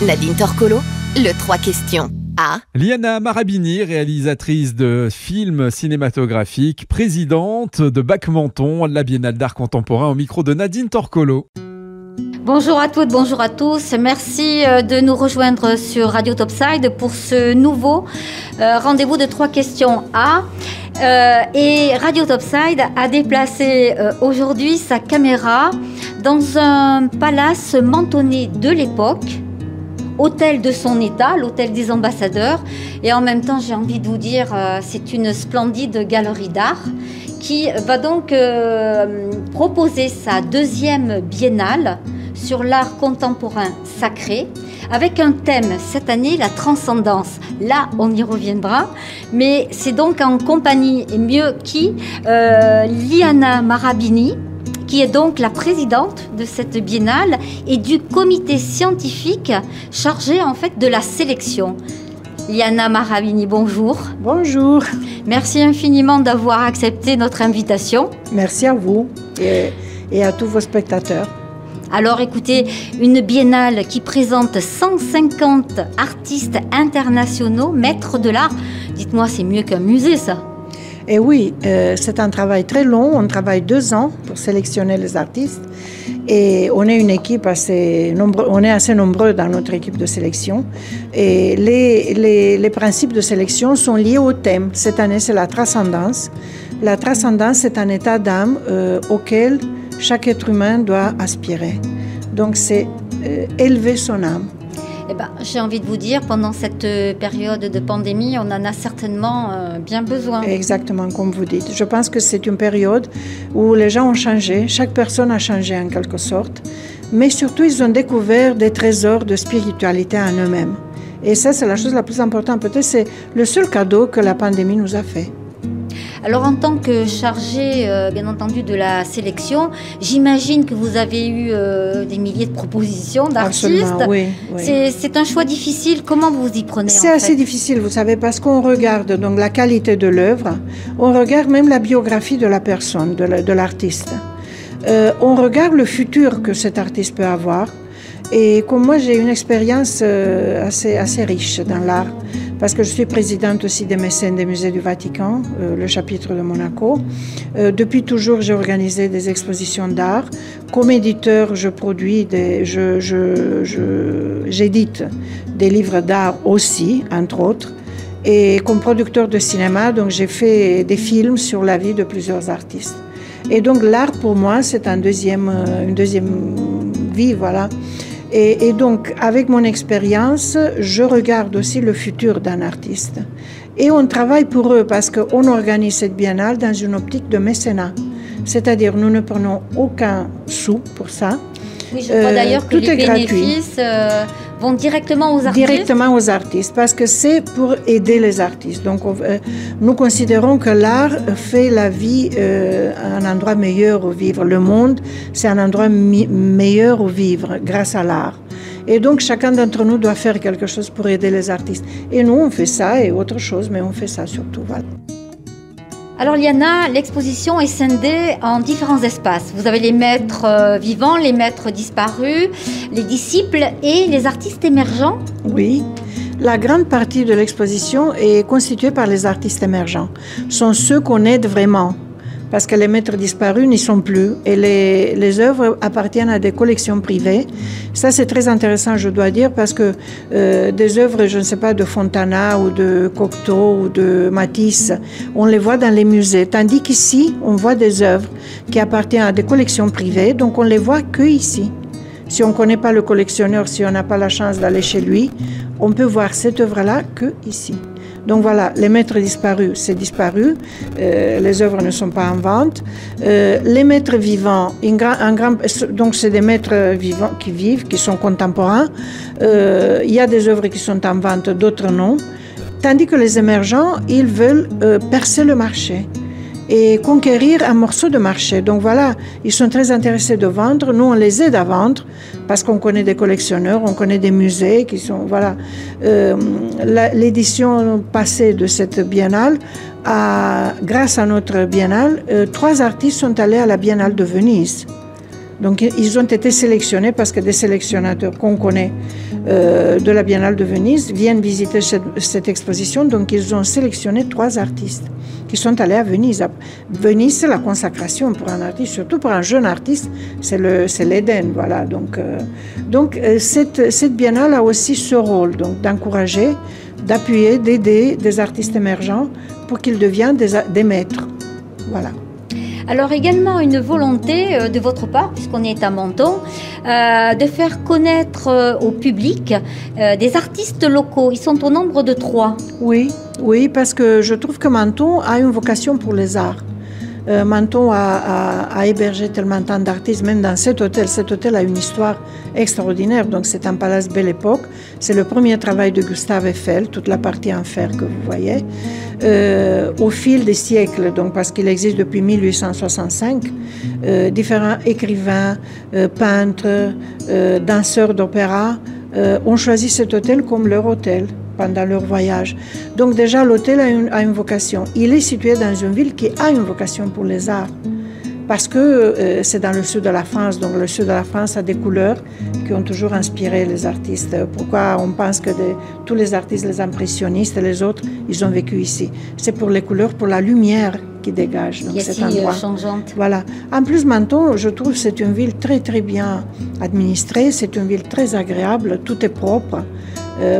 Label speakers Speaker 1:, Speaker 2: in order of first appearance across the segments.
Speaker 1: Nadine Torcolo, le 3 questions. A.
Speaker 2: Liana Marabini, réalisatrice de films cinématographiques, présidente de Bac-Menton, la Biennale d'art contemporain, au micro de Nadine Torcolo.
Speaker 3: Bonjour à toutes, bonjour à tous. Merci de nous rejoindre sur Radio Topside pour ce nouveau rendez-vous de 3 questions A. Et Radio Topside a déplacé aujourd'hui sa caméra dans un palace mentonné de l'époque, hôtel de son état, l'hôtel des ambassadeurs. Et en même temps, j'ai envie de vous dire, c'est une splendide galerie d'art qui va donc proposer sa 2e biennale sur l'art contemporain sacré, avec un thème cette année, la transcendance. Là, on y reviendra, mais c'est donc en compagnie, et mieux qui, Liana Marabini, qui est donc la présidente de cette biennale et du comité scientifique chargé en fait de la sélection. Liana Marabini, bonjour.
Speaker 4: Bonjour.
Speaker 3: Merci infiniment d'avoir accepté notre invitation.
Speaker 4: Merci à vous et à tous vos spectateurs.
Speaker 3: Alors écoutez, une biennale qui présente 150 artistes internationaux, maîtres de l'art. Dites-moi, c'est mieux qu'un musée, ça?
Speaker 4: Et oui, c'est un travail très long. On travaille 2 ans pour sélectionner les artistes. Et on est une équipe assez nombreux dans notre équipe de sélection. Et les principes de sélection sont liés au thème. Cette année, c'est la transcendance. La transcendance, c'est un état d'âme auquel chaque être humain doit aspirer. Donc, c'est élever son âme.
Speaker 3: Eh ben, j'ai envie de vous dire, pendant cette période de pandémie, on en a certainement bien besoin.
Speaker 4: Exactement, comme vous dites. Je pense que c'est une période où les gens ont changé, chaque personne a changé en quelque sorte, mais surtout ils ont découvert des trésors de spiritualité en eux-mêmes. Et ça, c'est la chose la plus importante. Peut-être c'est le seul cadeau que la pandémie nous a fait.
Speaker 3: Alors en tant que chargé, bien entendu, de la sélection, j'imagine que vous avez eu des milliers de propositions d'artistes.
Speaker 4: Absolument, oui.
Speaker 3: C'est un choix difficile. Comment vous y prenez?
Speaker 4: C'est assez difficile, vous savez, parce qu'on regarde donc la qualité de l'œuvre, on regarde même la biographie de la personne, de l'artiste. On regarde le futur que cet artiste peut avoir. Et comme moi, j'ai une expérience assez riche dans l'art, parce que je suis présidente aussi des mécènes des musées du Vatican, le chapitre de Monaco. Depuis toujours, j'ai organisé des expositions d'art. Comme éditeur, je produis, j'édite des livres d'art aussi, entre autres. Et comme producteur de cinéma, donc j'ai fait des films sur la vie de plusieurs artistes. Et donc l'art, pour moi, c'est une deuxième vie, voilà. Et donc, avec mon expérience, je regarde aussi le futur d'un artiste. Et on travaille pour eux parce qu'on organise cette biennale dans une optique de mécénat. C'est-à-dire, nous ne prenons aucun sou pour ça.
Speaker 3: Oui, je crois d'ailleurs que les bénéfices vont directement aux artistes.
Speaker 4: Directement aux artistes, parce que c'est pour aider les artistes. Donc, nous considérons que l'art fait la vie un endroit meilleur où vivre. Le monde, c'est un endroit meilleur où vivre grâce à l'art. Et donc, chacun d'entre nous doit faire quelque chose pour aider les artistes. Et nous, on fait ça et autre chose, mais on fait ça surtout. Voilà.
Speaker 3: Alors Liana, l'exposition est scindée en différents espaces. Vous avez les maîtres vivants, les maîtres disparus, les disciples et les artistes émergents.
Speaker 4: Oui, la grande partie de l'exposition est constituée par les artistes émergents. Ce sont ceux qu'on aide vraiment, parce que les maîtres disparus n'y sont plus et les œuvres appartiennent à des collections privées. Ça, c'est très intéressant, je dois dire, parce que des œuvres, je ne sais pas, de Fontana ou de Cocteau ou de Matisse, on les voit dans les musées, tandis qu'ici, on voit des œuvres qui appartiennent à des collections privées, donc on les voit que ici. Si on ne connaît pas le collectionneur, si on n'a pas la chance d'aller chez lui, on peut voir cette œuvre-là que ici. Donc voilà, les maîtres disparus, c'est disparu, les œuvres ne sont pas en vente. Les maîtres vivants, donc c'est des maîtres vivants qui vivent, qui sont contemporains. Il y a des œuvres qui sont en vente, d'autres non. Tandis que les émergents, ils veulent percer le marché et conquérir un morceau de marché. Donc voilà, ils sont très intéressés de vendre. Nous, on les aide à vendre parce qu'on connaît des collectionneurs, on connaît des musées qui sont... Voilà. L'édition passée de cette biennale, grâce à notre biennale, 3 artistes sont allés à la Biennale de Venise. Donc ils ont été sélectionnés parce que des sélectionnateurs qu'on connaît de la Biennale de Venise viennent visiter cette exposition. Donc ils ont sélectionné 3 artistes qui sont allés à Venise. Venise, c'est la consacration pour un artiste, surtout pour un jeune artiste, c'est l'Éden. Voilà. Donc cette Biennale a aussi ce rôle d'encourager, d'appuyer, d'aider des artistes émergents pour qu'ils deviennent des maîtres. Voilà.
Speaker 3: Alors également une volonté de votre part, puisqu'on est à Menton, de faire connaître au public des artistes locaux. Ils sont au nombre de 3.
Speaker 4: Oui, parce que je trouve que Menton a une vocation pour les arts. Menton a hébergé tellement tant d'artistes, même dans cet hôtel. Cet hôtel a une histoire extraordinaire, donc c'est un palace Belle Époque. C'est le premier travail de Gustave Eiffel, toute la partie en fer que vous voyez. Au fil des siècles, donc parce qu'il existe depuis 1865, différents écrivains, peintres, danseurs d'opéra ont choisi cet hôtel comme leur hôtel pendant leur voyage. Donc déjà, l'hôtel a une vocation. Il est situé dans une ville qui a une vocation pour les arts. Parce que c'est dans le sud de la France, donc le sud de la France a des couleurs qui ont toujours inspiré les artistes. Pourquoi on pense que tous les artistes, les impressionnistes et les autres, ils ont vécu ici? C'est pour les couleurs, pour la lumière qui dégage donc cet endroit.
Speaker 3: Changeante.
Speaker 4: Voilà. En plus, Menton, je trouve, c'est une ville très très bien administrée, c'est une ville très agréable, tout est propre.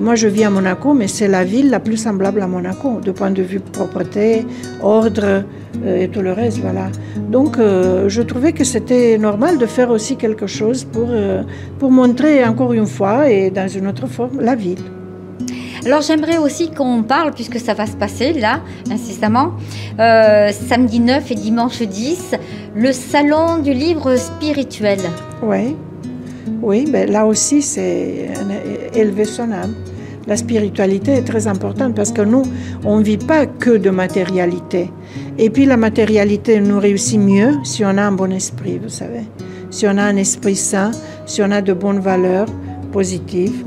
Speaker 4: Moi, je vis à Monaco, mais c'est la ville la plus semblable à Monaco, du point de vue propreté, ordre et tout le reste, voilà. Donc, je trouvais que c'était normal de faire aussi quelque chose pour montrer encore une fois, et dans une autre forme, la ville.
Speaker 3: Alors j'aimerais aussi qu'on parle, puisque ça va se passer là, incessamment, samedi 9 et dimanche 10, le salon du livre spirituel.
Speaker 4: Oui, ben là aussi, c'est élever son âme. La spiritualité est très importante parce que nous, on ne vit pas que de matérialité. Et puis la matérialité nous réussit mieux si on a un bon esprit, vous savez. Si on a un esprit sain, si on a de bonnes valeurs positives,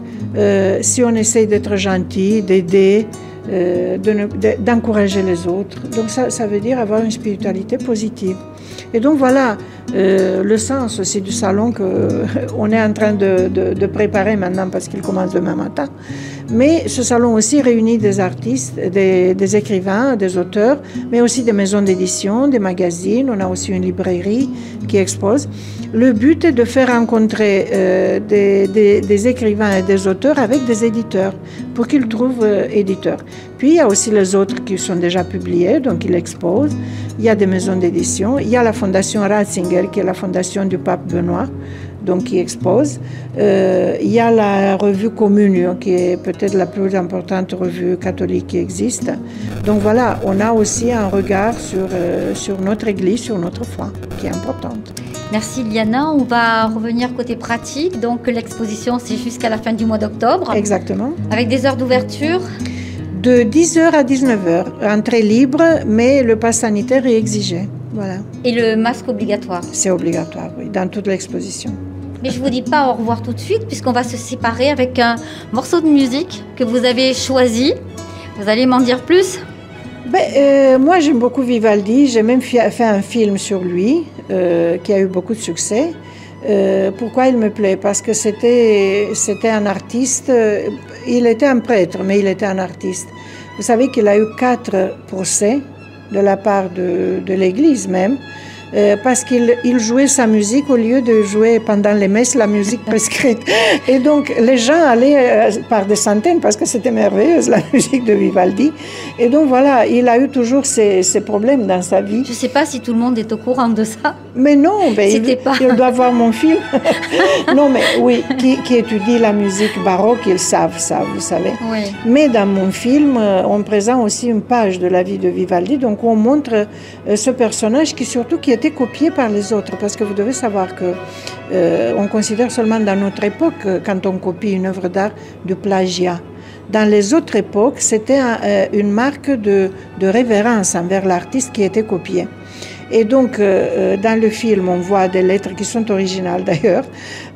Speaker 4: si on essaye d'être gentil, d'aider, d'encourager les autres. Donc ça veut dire avoir une spiritualité positive. Et donc voilà le sens aussi du salon qu'on est en train de préparer maintenant parce qu'il commence demain matin. Mais ce salon aussi réunit des artistes, des écrivains, des auteurs, mais aussi des maisons d'édition, des magazines. On a aussi une librairie qui expose. Le but est de faire rencontrer des écrivains et des auteurs avec des éditeurs pour qu'ils trouvent éditeurs. Puis il y a aussi les autres qui sont déjà publiés, donc ils exposent. Il y a des maisons d'édition. Il y a la fondation Ratzinger, qui est la fondation du pape Benoît, donc qui expose. Il y a la revue Communion, qui est peut-être la plus importante revue catholique qui existe. Donc voilà, on a aussi un regard sur notre Église, sur notre foi, qui est importante.
Speaker 3: Merci Liana, on va revenir côté pratique. Donc l'exposition, c'est jusqu'à la fin du mois d'octobre.
Speaker 4: Exactement.
Speaker 3: Avec des heures d'ouverture
Speaker 4: de 10h à 19h, entrée libre, mais le pass sanitaire est exigé. Voilà.
Speaker 3: Et le masque obligatoire?
Speaker 4: C'est obligatoire, oui, dans toute l'exposition.
Speaker 3: Mais je ne vous dis pas au revoir tout de suite, puisqu'on va se séparer avec un morceau de musique que vous avez choisi. Vous allez m'en dire plus?
Speaker 4: Moi, j'aime beaucoup Vivaldi. J'ai même fait un film sur lui, qui a eu beaucoup de succès. Pourquoi il me plaît? Parce que c'était un artiste. Il était un prêtre, mais il était un artiste. Vous savez qu'il a eu 4 procès de la part de l'Église même, parce qu'il jouait sa musique au lieu de jouer pendant les messes la musique prescrite. Et donc les gens allaient par des centaines parce que c'était merveilleuse la musique de Vivaldi. Et donc voilà, il a eu toujours ces problèmes dans sa vie.
Speaker 3: Je ne sais pas si tout le monde est au courant de ça.
Speaker 4: Mais non, il doit voir mon film. Non, mais oui, qui étudie la musique baroque, ils savent ça, vous savez.
Speaker 3: Oui.
Speaker 4: Mais dans mon film, on présente aussi une page de la vie de Vivaldi. Donc on montre ce personnage qui était copié par les autres, parce que vous devez savoir que on considère seulement dans notre époque, quand on copie une œuvre d'art, de plagiat. Dans les autres époques, c'était une marque de révérence envers l'artiste qui était copié. Et donc, dans le film, on voit des lettres qui sont originales d'ailleurs,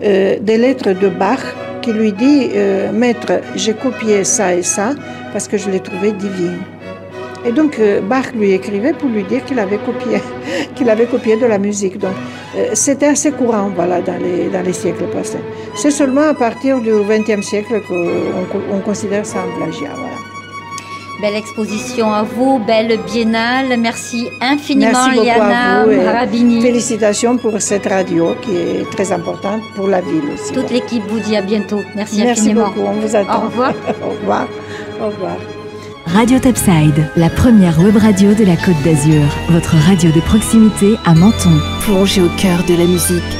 Speaker 4: des lettres de Bach qui lui dit « Maître, j'ai copié ça et ça parce que je l'ai trouvé divine ». Et donc, Bach lui écrivait pour lui dire qu'il avait copié de la musique. Donc, C'était assez courant voilà, dans les siècles passés. C'est seulement à partir du XXe siècle qu'on considère ça un plagiat. Voilà.
Speaker 3: Belle exposition à vous, belle biennale. Merci infiniment,
Speaker 4: Merci beaucoup
Speaker 3: Liana
Speaker 4: à vous
Speaker 3: Marabini.
Speaker 4: Félicitations pour cette radio qui est très importante pour la ville aussi.
Speaker 3: Toute l'équipe vous dit à bientôt. Merci
Speaker 4: Merci
Speaker 3: infiniment.
Speaker 4: beaucoup, on vous attend.
Speaker 3: Au revoir.
Speaker 4: Au revoir. Au revoir.
Speaker 5: Radio Topside, la première web radio de la Côte d'Azur. Votre radio de proximité à Menton.
Speaker 1: Plongez au cœur de la musique